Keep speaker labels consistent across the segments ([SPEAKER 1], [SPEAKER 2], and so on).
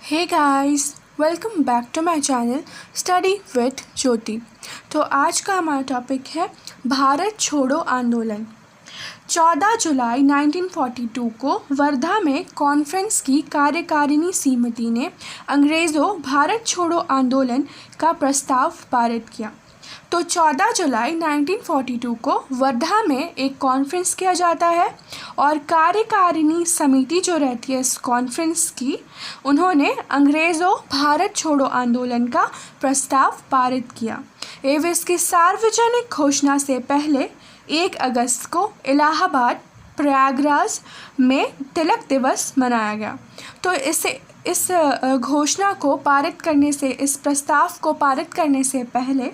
[SPEAKER 1] Hey guys, welcome back to my channel study with Jyoti. तो आज का हमारा टॉपिक है भारत छोड़ो आंदोलन। 14 जुलाई 1942 को वर्धा में कॉन्फ्रेंस की कार्यकारिणी समिति ने अंग्रेज़ों भारत छोड़ो आंदोलन का प्रस्ताव पारित किया। तो 14 जुलाई 1942 को वर्धा में एक कॉन्फ्रेंस किया जाता है और कार्यकारिणी समिति जो रहती है इस कॉन्फ्रेंस की, उन्होंने अंग्रेज़ों भारत छोड़ो आंदोलन का प्रस्ताव पारित किया एवं इसकी सार्वजनिक घोषणा से पहले 1 अगस्त को इलाहाबाद प्रयागराज में तिलक दिवस मनाया गया। तो इस घोषणा को पारित करने से, इस प्रस्ताव को पारित करने से पहले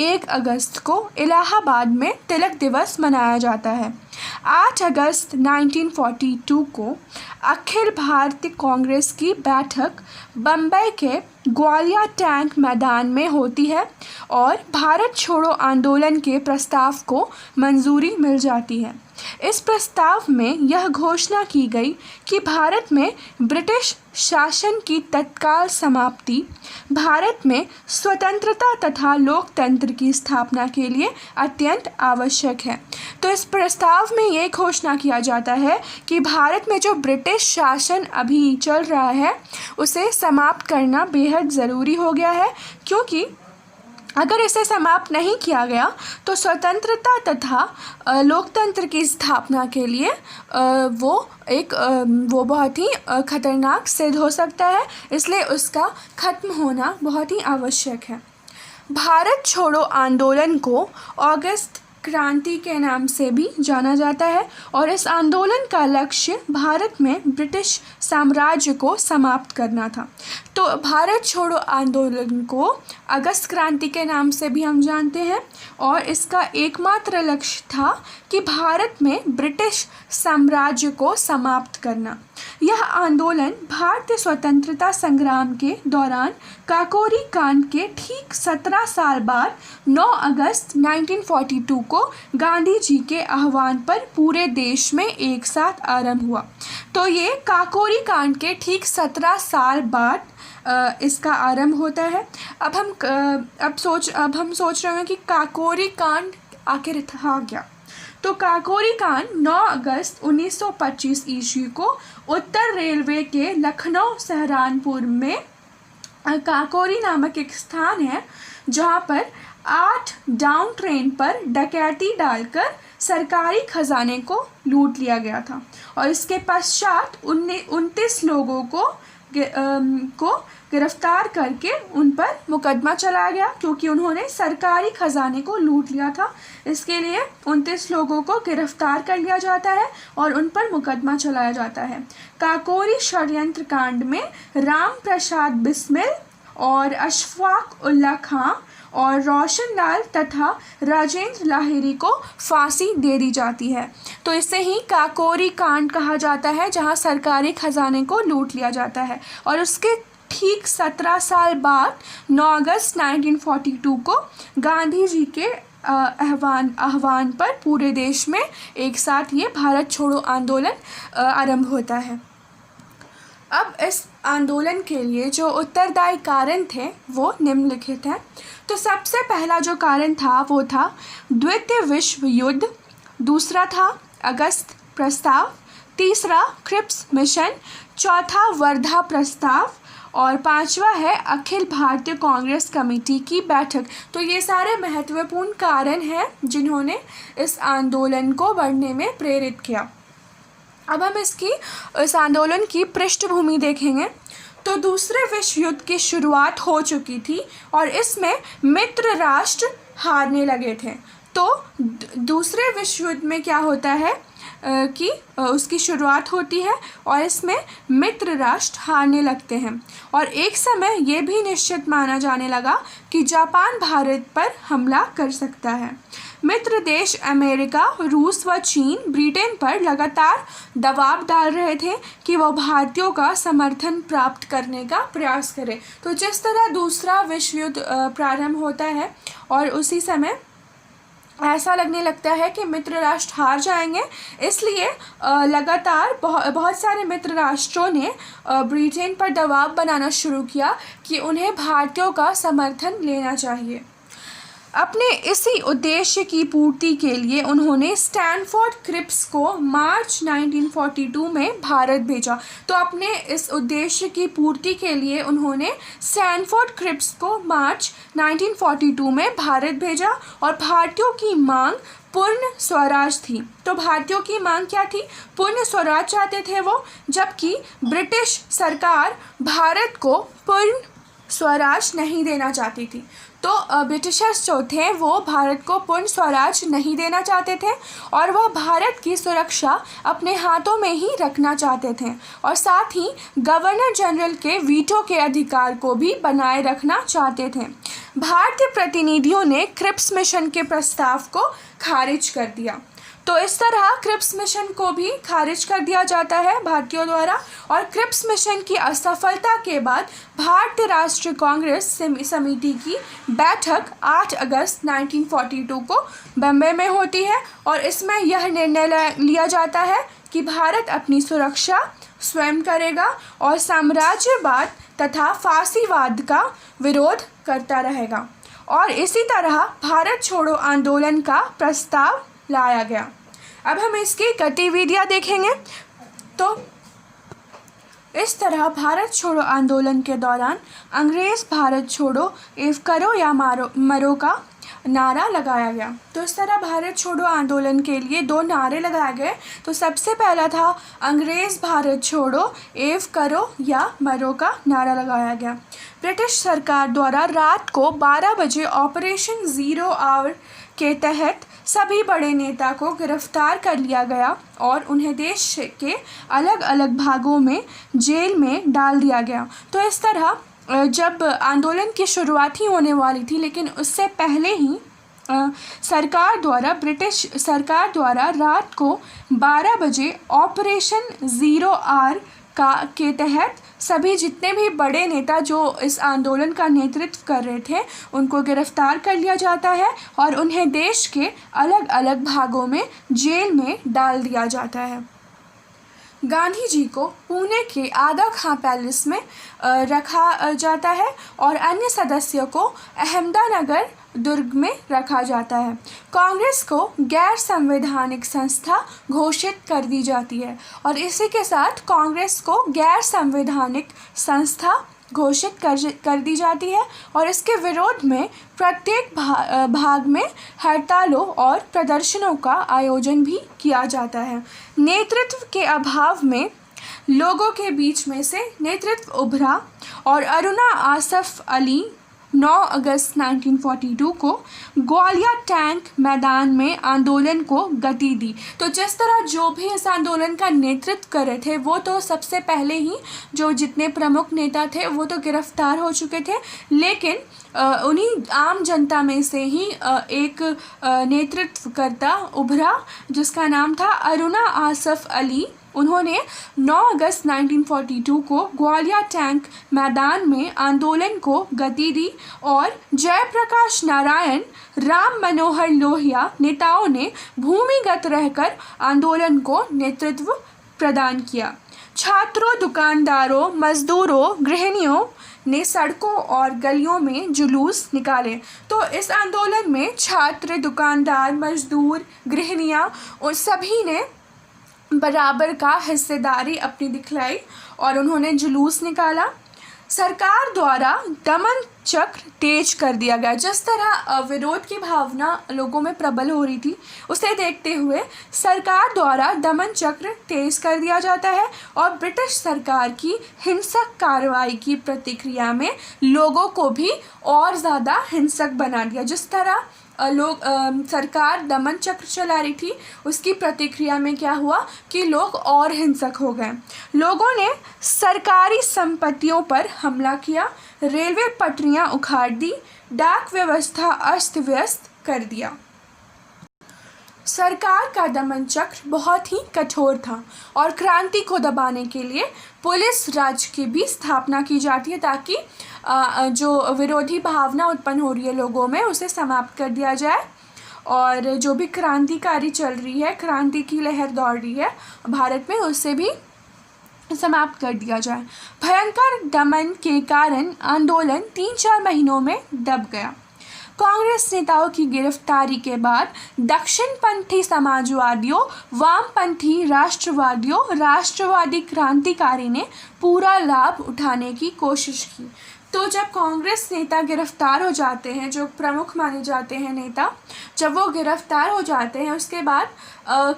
[SPEAKER 1] 1 अगस्त को इलाहाबाद में तिलक दिवस मनाया जाता है। 8 अगस्त 1942 को अखिल भारतीय कांग्रेस की बैठक बम्बई के ग्वालियर टैंक मैदान में होती है और भारत छोड़ो आंदोलन के प्रस्ताव को मंजूरी मिल जाती है। इस प्रस्ताव में यह घोषणा की गई कि भारत में ब्रिटिश शासन की तत्काल समाप्ति, भारत में स्वतंत्रता तथा लोकतंत्र की स्थापना के लिए अत्यंत आवश्यक है। तो इस प्रस्ताव में ये घोषणा किया जाता है कि भारत में जो ब्रिटिश शासन अभी चल रहा है उसे समाप्त करना बेहद ज़रूरी हो गया है, क्योंकि अगर इसे समाप्त नहीं किया गया तो स्वतंत्रता तथा लोकतंत्र की स्थापना के लिए वो बहुत ही खतरनाक सिद्ध हो सकता है, इसलिए उसका खत्म होना बहुत ही आवश्यक है। भारत छोड़ो आंदोलन को अगस्त क्रांति के नाम से भी जाना जाता है और इस आंदोलन का लक्ष्य भारत में ब्रिटिश साम्राज्य को समाप्त करना था। तो भारत छोड़ो आंदोलन को अगस्त क्रांति के नाम से भी हम जानते हैं और इसका एकमात्र लक्ष्य था कि भारत में ब्रिटिश साम्राज्य को समाप्त करना। यह आंदोलन भारतीय स्वतंत्रता संग्राम के दौरान काकोरी कांड के ठीक 17 साल बाद 9 अगस्त 1942 को गांधी जी के आह्वान पर पूरे देश में एक साथ आरंभ हुआ। तो ये काकोरी कांड के ठीक 17 साल बाद इसका आरंभ होता है। अब हम सोच रहे हैं कि काकोरी कांड आखिर था क्या। तो काकोरी कांड 9 अगस्त 1925 ईस्वी को उत्तर रेलवे के लखनऊ सहारनपुर में काकोरी नामक एक स्थान है जहाँ पर 8 डाउन ट्रेन पर डकैती डालकर सरकारी खजाने को लूट लिया गया था और इसके पश्चात 29 लोगों को गिरफ्तार करके उन पर मुकदमा चलाया गया, क्योंकि उन्होंने सरकारी खजाने को लूट लिया था। इसके लिए 29 लोगों को गिरफ्तार कर लिया जाता है और उन पर मुकदमा चलाया जाता है। काकोरी षड्यंत्र कांड में राम प्रसाद बिस्मिल और अशफाक उल्ला खां और रोशन लाल तथा राजेंद्र लाहिरी को फांसी दे दी जाती है। तो इसे ही काकोरी कांड कहा जाता है, जहां सरकारी खजाने को लूट लिया जाता है। और उसके ठीक 17 साल बाद 9 अगस्त 1942 को गांधी जी के आह्वान पर पूरे देश में एक साथ ये भारत छोड़ो आंदोलन आरंभ होता है। अब इस आंदोलन के लिए जो उत्तरदायी कारण थे वो निम्नलिखित हैं। तो सबसे पहला जो कारण था वो था द्वितीय विश्व युद्ध, दूसरा था अगस्त प्रस्ताव, तीसरा क्रिप्स मिशन, चौथा वर्धा प्रस्ताव और पांचवा है अखिल भारतीय कांग्रेस कमेटी की बैठक। तो ये सारे महत्वपूर्ण कारण हैं जिन्होंने इस आंदोलन को बढ़ने में प्रेरित किया। अब हम इस आंदोलन की पृष्ठभूमि देखेंगे। तो दूसरे विश्व युद्ध की शुरुआत हो चुकी थी और इसमें मित्र राष्ट्र हारने लगे थे। तो दूसरे विश्व युद्ध में क्या होता है कि उसकी शुरुआत होती है और इसमें मित्र राष्ट्र हारने लगते हैं और एक समय ये भी निश्चित माना जाने लगा कि जापान भारत पर हमला कर सकता है। मित्र देश अमेरिका, रूस व चीन ब्रिटेन पर लगातार दबाव डाल रहे थे कि वो भारतीयों का समर्थन प्राप्त करने का प्रयास करें। तो जिस तरह दूसरा विश्व युद्ध प्रारंभ होता है और उसी समय ऐसा लगने लगता है कि मित्र राष्ट्र हार जाएंगे, इसलिए लगातार बहुत सारे मित्र राष्ट्रों ने ब्रिटेन पर दबाव बनाना शुरू किया कि उन्हें भारतीयों का समर्थन लेना चाहिए। अपने इसी उद्देश्य की पूर्ति के लिए उन्होंने स्टैनफोर्ड क्रिप्स को मार्च 1942 में भारत भेजा। तो अपने इस उद्देश्य की पूर्ति के लिए उन्होंने स्टैनफोर्ड क्रिप्स को मार्च 1942 में भारत भेजा और भारतीयों की मांग पूर्ण स्वराज थी। तो भारतीयों की मांग क्या थी? पूर्ण स्वराज चाहते थे वो, जबकि ब्रिटिश सरकार भारत को पूर्ण स्वराज नहीं देना चाहती थी। तो ब्रिटिशर्स जो थे वो भारत को पूर्ण स्वराज नहीं देना चाहते थे और वह भारत की सुरक्षा अपने हाथों में ही रखना चाहते थे और साथ ही गवर्नर जनरल के वीटो के अधिकार को भी बनाए रखना चाहते थे। भारतीय प्रतिनिधियों ने क्रिप्स मिशन के प्रस्ताव को खारिज कर दिया। तो इस तरह क्रिप्स मिशन को भी खारिज कर दिया जाता है भारतीयों द्वारा और क्रिप्स मिशन की असफलता के बाद भारतीय राष्ट्रीय कांग्रेस समिति की बैठक 8 अगस्त 1942 को बम्बई में होती है और इसमें यह निर्णय लिया जाता है कि भारत अपनी सुरक्षा स्वयं करेगा और साम्राज्यवाद तथा फासीवाद का विरोध करता रहेगा और इसी तरह भारत छोड़ो आंदोलन का प्रस्ताव लाया गया। अब हम इसकी गतिविधियां देखेंगे। तो इस तरह भारत छोड़ो आंदोलन के दौरान अंग्रेज़ भारत छोड़ो एवं करो या मरो का नारा लगाया गया। तो इस तरह भारत छोड़ो आंदोलन के लिए 2 नारे लगाए गए। तो सबसे पहला था अंग्रेज़ भारत छोड़ो एवं करो या मरो का नारा लगाया गया। ब्रिटिश सरकार द्वारा रात को 12 बजे ऑपरेशन ज़ीरो आवर के तहत सभी बड़े नेता को गिरफ्तार कर लिया गया और उन्हें देश के अलग अलग भागों में जेल में डाल दिया गया। तो इस तरह जब आंदोलन की शुरुआत ही होने वाली थी, लेकिन उससे पहले ही ब्रिटिश सरकार द्वारा रात को 12 बजे ऑपरेशन ज़ीरो आवर के तहत सभी जितने भी बड़े नेता जो इस आंदोलन का नेतृत्व कर रहे थे उनको गिरफ्तार कर लिया जाता है और उन्हें देश के अलग अलग भागों में जेल में डाल दिया जाता है। गांधी जी को पुणे के आगा खां पैलेस में रखा जाता है और अन्य सदस्यों को अहमदानगर दुर्ग में रखा जाता है। कांग्रेस को गैर संवैधानिक संस्था घोषित कर दी जाती है और इसी के साथ कांग्रेस को गैर संवैधानिक संस्था घोषित कर दी जाती है और इसके विरोध में प्रत्येक भाग में हड़तालों और प्रदर्शनों का आयोजन भी किया जाता है। नेतृत्व के अभाव में लोगों के बीच में से नेतृत्व उभरा और अरुणा आसफ अली 9 अगस्त 1942 को ग्वालियर टैंक मैदान में आंदोलन को गति दी। तो जिस तरह जो भी इस आंदोलन का नेतृत्व कर रहे थे वो तो सबसे पहले ही जो जितने प्रमुख नेता थे वो तो गिरफ्तार हो चुके थे, लेकिन उन्हीं आम जनता में से ही एक नेतृत्वकर्ता उभरा जिसका नाम था अरुणा आसफ अली। उन्होंने 9 अगस्त 1942 को ग्वालियर टैंक मैदान में आंदोलन को गति दी और जयप्रकाश नारायण, राम मनोहर लोहिया नेताओं ने भूमिगत रहकर आंदोलन को नेतृत्व प्रदान किया। छात्रों, दुकानदारों, मजदूरों, गृहिणियों ने सड़कों और गलियों में जुलूस निकाले। तो इस आंदोलन में छात्र, दुकानदार, मजदूर, गृहिणियाँ और सभी ने बराबर का हिस्सेदारी अपनी दिखलाई और उन्होंने जुलूस निकाला। सरकार द्वारा दमन चक्र तेज कर दिया गया। जिस तरह विरोध की भावना लोगों में प्रबल हो रही थी उसे देखते हुए सरकार द्वारा दमन चक्र तेज कर दिया जाता है और ब्रिटिश सरकार की हिंसक कार्रवाई की प्रतिक्रिया में लोगों को भी और ज़्यादा हिंसक बना दिया। जिस तरह सरकार दमन चक्र चला रही थी उसकी प्रतिक्रिया में क्या हुआ कि लोग और हिंसक हो गए। लोगों ने सरकारी संपत्तियों पर हमला किया, रेलवे पटरियां उखाड़ दी, डाक व्यवस्था अस्त व्यस्त कर दिया। सरकार का दमन चक्र बहुत ही कठोर था और क्रांति को दबाने के लिए पुलिस राज की भी स्थापना की जाती है ताकि जो विरोधी भावना उत्पन्न हो रही है लोगों में उसे समाप्त कर दिया जाए। और जो भी क्रांतिकारी चल रही है, क्रांति की लहर दौड़ रही है भारत में, उससे भी समाप्त कर दिया जाए। भयंकर दमन के कारण आंदोलन 3-4 महीनों में दब गया। कांग्रेस नेताओं की गिरफ्तारी के बाद दक्षिणपंथी समाजवादियों, वामपंथी राष्ट्रवादियों, राष्ट्रवादी क्रांतिकारी ने पूरा लाभ उठाने की कोशिश की। तो जब कांग्रेस नेता गिरफ्तार हो जाते हैं, जो प्रमुख माने जाते हैं नेता, जब वो गिरफ्तार हो जाते हैं, उसके बाद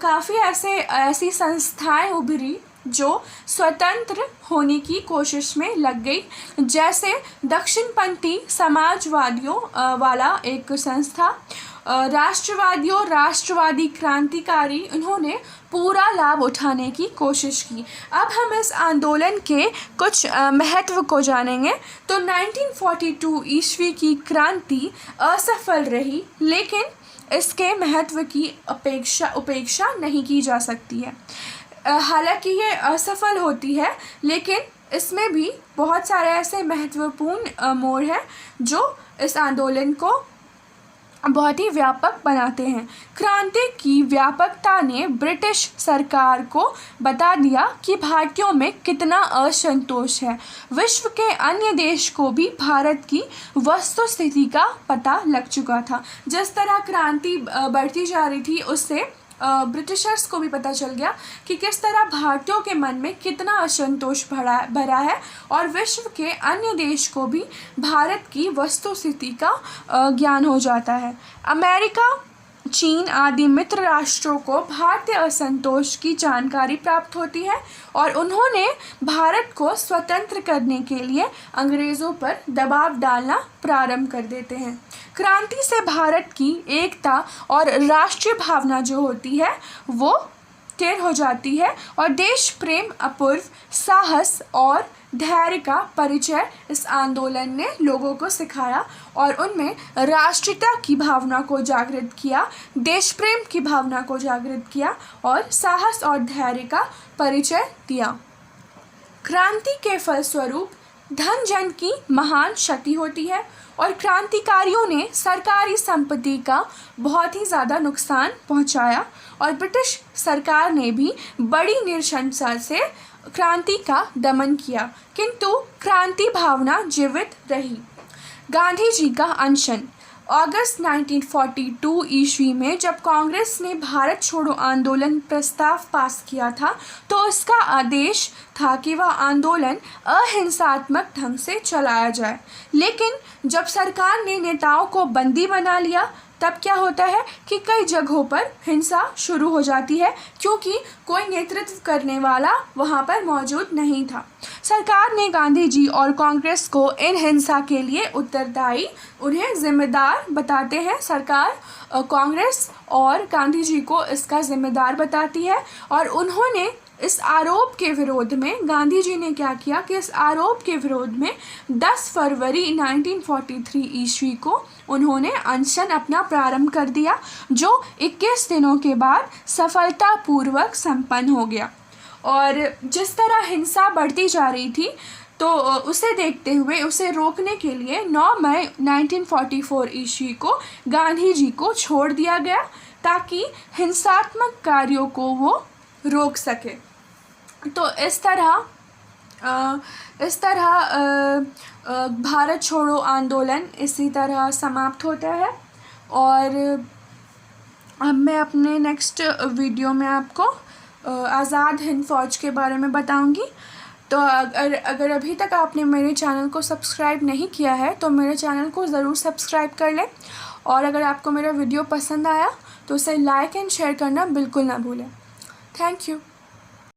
[SPEAKER 1] काफ़ी ऐसी संस्थाएं उभरी जो स्वतंत्र होने की कोशिश में लग गई। जैसे दक्षिणपंथी समाजवादियों वाला एक संस्था, राष्ट्रवादियों, राष्ट्रवादी क्रांतिकारी, इन्होंने पूरा लाभ उठाने की कोशिश की। अब हम इस आंदोलन के कुछ महत्व को जानेंगे। तो 1942 ईस्वी की क्रांति असफल रही, लेकिन इसके महत्व की उपेक्षा नहीं की जा सकती है। हालांकि ये असफल होती है, लेकिन इसमें भी बहुत सारे ऐसे महत्वपूर्ण मोड़ हैं जो इस आंदोलन को बहुत ही व्यापक बनाते हैं। क्रांति की व्यापकता ने ब्रिटिश सरकार को बता दिया कि भारतीयों में कितना असंतोष है। विश्व के अन्य देश को भी भारत की वस्तुस्थिति का पता लग चुका था। जिस तरह क्रांति बढ़ती जा रही थी, उससे ब्रिटिशर्स को भी पता चल गया कि किस तरह भारतीयों के मन में कितना असंतोष भरा है, और विश्व के अन्य देश को भी भारत की वस्तुस्थिति का ज्ञान हो जाता है। अमेरिका, चीन आदि मित्र राष्ट्रों को भारतीय असंतोष की जानकारी प्राप्त होती है, और उन्होंने भारत को स्वतंत्र करने के लिए अंग्रेज़ों पर दबाव डालना प्रारंभ कर देते हैं। क्रांति से भारत की एकता और राष्ट्रीय भावना जो होती है वो स्थिर हो जाती है, और देश प्रेम, अपूर्व साहस और धैर्य का परिचय इस आंदोलन ने लोगों को सिखाया, और उनमें राष्ट्रीयता की भावना को जागृत किया, देश प्रेम की भावना को जागृत किया, और साहस और धैर्य का परिचय दिया। क्रांति के फलस्वरूप धन जन की महान क्षति होती है, और क्रांतिकारियों ने सरकारी संपत्ति का बहुत ही ज़्यादा नुकसान पहुंचाया, और ब्रिटिश सरकार ने भी बड़ी नृशंसता से क्रांति का दमन किया, किंतु क्रांति भावना जीवित रही। गांधी जी का अनशन। अगस्त 1942 ईस्वी में जब कांग्रेस ने भारत छोड़ो आंदोलन प्रस्ताव पास किया था, तो उसका आदेश था कि वह आंदोलन अहिंसात्मक ढंग से चलाया जाए। लेकिन जब सरकार ने नेताओं को बंदी बना लिया, तब क्या होता है कि कई जगहों पर हिंसा शुरू हो जाती है, क्योंकि कोई नेतृत्व करने वाला वहाँ पर मौजूद नहीं था। सरकार ने गांधी जी और कांग्रेस को इन हिंसा के लिए उत्तरदायी, उन्हें जिम्मेदार बताते हैं। सरकार कांग्रेस और गांधी जी को इसका जिम्मेदार बताती है, और उन्होंने इस आरोप के विरोध में, गांधी जी ने क्या किया कि इस आरोप के विरोध में 10 फरवरी 1943 ईस्वी को उन्होंने अनशन अपना प्रारंभ कर दिया, जो 21 दिनों के बाद सफलतापूर्वक संपन्न हो गया। और जिस तरह हिंसा बढ़ती जा रही थी, तो उसे देखते हुए, उसे रोकने के लिए 9 मई 1944 ईस्वी को गांधी जी को छोड़ दिया गया, ताकि हिंसात्मक कार्यों को वो रोक सके। तो इस तरह भारत छोड़ो आंदोलन इसी तरह समाप्त होता है। और अब मैं अपने नेक्स्ट वीडियो में आपको आज़ाद हिंद फ़ौज के बारे में बताऊंगी। तो अगर अभी तक आपने मेरे चैनल को सब्सक्राइब नहीं किया है, तो मेरे चैनल को ज़रूर सब्सक्राइब कर लें, और अगर आपको मेरा वीडियो पसंद आया तो उसे लाइक एंड शेयर करना बिल्कुल ना भूलें। Thank you.